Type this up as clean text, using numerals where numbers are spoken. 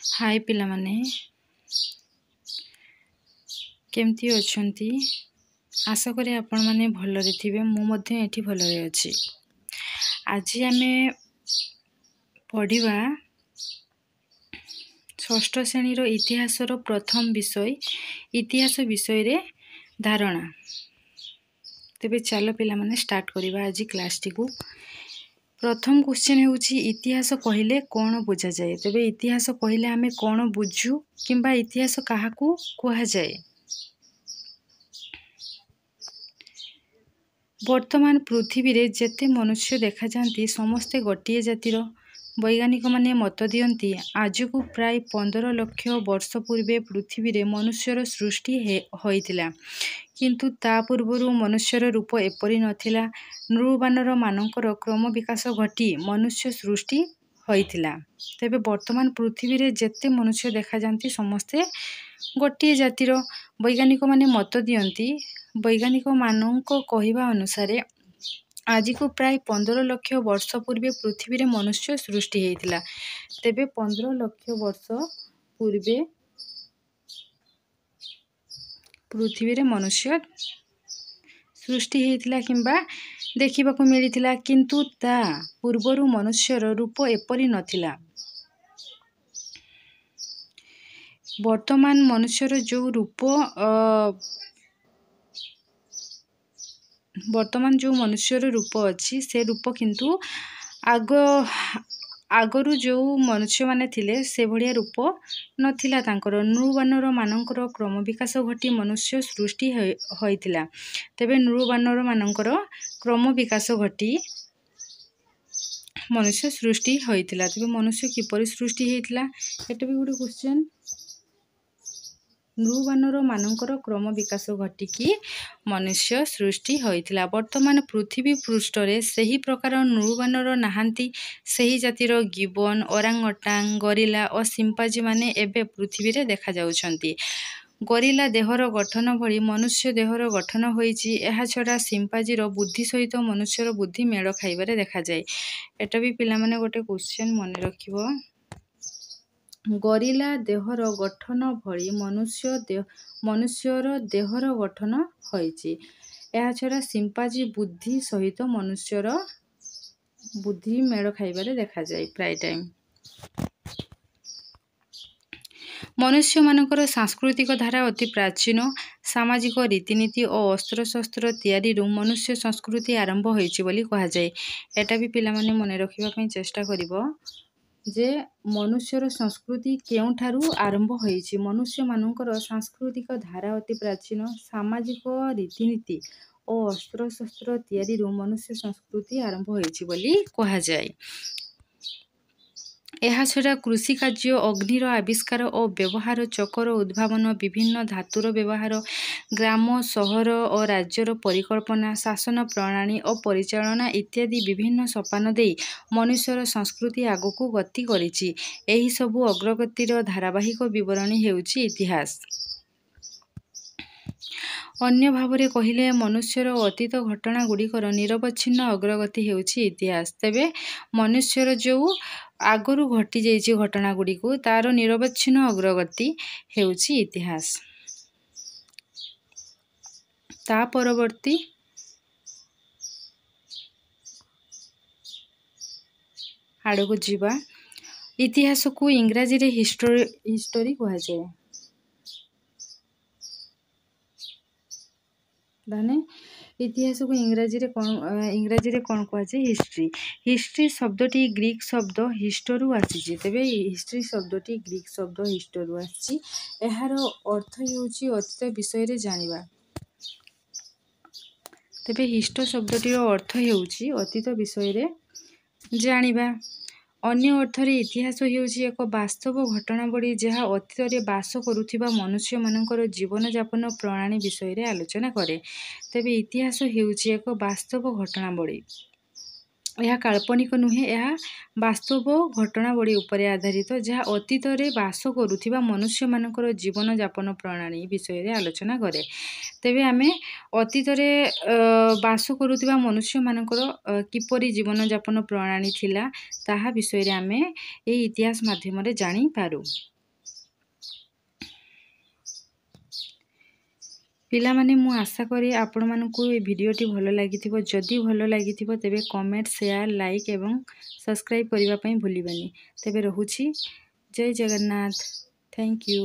हाय पिला माने केमती अछंती आशा करी आपण माने भलरे थिबे मु मध्ये एठी भलरे अछि। आज आमे पढ़िबा षष्ठ श्रेणीर इतिहासर प्रथम विषय इतिहास विषय रे धारणा। तेबे चलो पिला माने स्टार्ट करिबा आज क्लास टी को। प्रथम क्वेश्चन होउछि इतिहास कहिले कोन बुझा जाय। तबे इतिहास कहिले आमे कोन बुझू किंबा इतिहास काहाकू कुहा जाय। वर्तमान पृथ्वी रे जेते मनुष्य देखा जांती समस्ते गोटिए जातिर। वैज्ञानिक माने मत दियंती आज को प्राय 15 लाख वर्ष पूर्वे पृथ्वी रे मनुष्यर सृष्टि होइतिला, किंतु ता पूर्वरु मनुष्यर रूप एपरि नथिला। नृबानर मानकर क्रम विकास घटी मनुष्य सृष्टि होइतिला। तेबे वर्तमान पृथ्वी रे जेते मनुष्य देखा जांती समस्ते गोटिए जातिर। वैज्ञानिक माने मत दियंती वैज्ञानिक मानक कहिबा अनुसारे आज को प्राय 15 लाख वर्ष पूर्वे पृथ्वी रे मनुष्य सृष्टि हेइतिला। तेबे 15 लाख वर्ष पूर्वे पृथ्वी रे मनुष्य सृष्टि हेइतिला किंबा देखिबाकू मिलितिला, किंतु ता पूर्वरु मनुष्यर रूप एपरि नथिला। वर्तमान मनुष्यर जो रूप वर्तमान जो मनुष्यर रूप अच्छी से रूप किंतु आगरू जो मनुष्य माने थिले से भड़िया रूप नथिला तांकर। नृबानर मानकर क्रम विकास घटी मनुष्य सृष्टि होइतिला। तेबे नृबानर मानकर क्रम विकास घटी मनुष्य सृष्टि होइतिला। तेबे मनुष्य किपरि सृष्टि हेइतिला एटा भी गुड क्वेश्चन। नृबानर मानकर क्रम विकास घटिकी मनुष्य सृष्टि होइतिला। वर्तमान पृथ्वी पृष्ठ रे सही प्रकार नृबानर नाहांती। सही जातिर गिबन, ओरांगटांग, गोरिल्ला और सिंपाजी माने एबे पृथ्वी रे देखा जाउछंती। गोरिल्ला देहर गठन भली मनुष्य देहर गठन होइछि। एहा छडा सिंपाजीर बुद्धि सहित मनुष्यर बुद्धि मेळ खाइबारे देखा जाय। एटा भी पिला माने गोटे क्वेश्चन मने रखिबो। गोरिल्ला देहर गठन भली मनुष्यर देहर गठन होइछि। एहा छडा सिंपाजी बुद्धि सहित मनुष्यर बुद्धि मेळ खाइबारे देखा जाय प्राय टाइम। मनुष्य मानकर सांस्कृतिक धारा अति प्राचीन। सामाजिक रीतिनीति और अस्त्र शस्त्र तैयारी मनुष्य संस्कृति आरंभ होइछि बोली कहा जाय। एटा भी पिला माने मने रखिबा पई चेष्टा करिवो जे मनुष्यर संस्कृति केउठारु आरंभ होइछि। मनुष्य मानकर सांस्कृतिक धारा अति प्राचीन। सामाजिक रीतिनीति और अस्त्र शस्त्र तैयारी मनुष्य संस्कृति आरंभ होइछि बोली कहा जाय। एहा छडा कृषि कार्य, अग्निर आविष्कार और व्यवहार, चकर उद्भावन, विभिन्न धातुर व्यवहार, ग्राम सहर और राज्यर परिकल्पना, शासन प्रणाली और परिचालना इत्यादि विभिन्न सोपान देई मनुष्यर संस्कृति आगको गति करिछि। एही सबु अग्रगतिर धारावाहिक विवरणी हेउछि इतिहास। अन्य भावरे कहिले मनुष्यर अतीत घटना गुड़िकर निरवच्छिन्न अग्रगति हेउछि इतिहास। तेबे मनुष्यर जो आगरू घटी जाइछि घटना गुड़िको तार निरवच्छिन्न अग्रगति हेउछि इतिहास। ता परवर्ती आड़को जीवा। इतिहास को इंग्राजी रे हिस्टोरी कहा जाय। दाने इतिहास को इंग्राजी रे कोन कहा जाय हिस्ट्री। हिस्ट्री शब्दटी ग्रीक शब्द हिस्टोरु आसीछि। तबे हिस्ट्री शब्दटी ग्रीक शब्द हिस्टोरु आसीछि। एहार अर्थ हेउछि अतीत विषय रे जानिबा। तबे हिस्टो शब्दटीर अर्थ हेउछि अतीत विषय रे जानिबा। अन्य अर्थरे इतिहास हेउछि एक वास्तव घटनावली जहा अतीत रे वास करुथिबा मनुष्य मानकर जीवन यापन प्रणाली विषय रे आलोचना करे। तबे इतिहास हेउछि एक वास्तव घटनावली। यह काल्पनिक नुहे, यह वास्तव घटनावली उपरे आधारित जहा अतीत रे वास करुथिबा मनुष्य मानकर जीवन यापन प्रणाली विषय रे आलोचना करे। तेबे आमे अतीत रे वास करुथिबा मनुष्य मानकर किपरि जीवन यापन प्रणाली थिला ताहा विषय रे आमे ए इतिहास माध्यम रे जानि पारू। ପିଲାମାନେ ମୁଁ ଆଶା କରେ ଆପଣମାନଙ୍କୁ ଏ ଭିଡ଼ିଓଟି ଭଲ ଲାଗିଥିବ। ଯଦି ଭଲ ଲାଗିଥିବ ତେବେ କମେଣ୍ଟ, ସେୟାର, ଲାଇକ୍ ଏବଂ ସବସ୍କ୍ରାଇବ୍ କରିବା ପାଇଁ ଭୁଲିବେନି। ତେବେ ରହୁଛି। ଜୟ ଜଗନ୍ନାଥ। Thank you.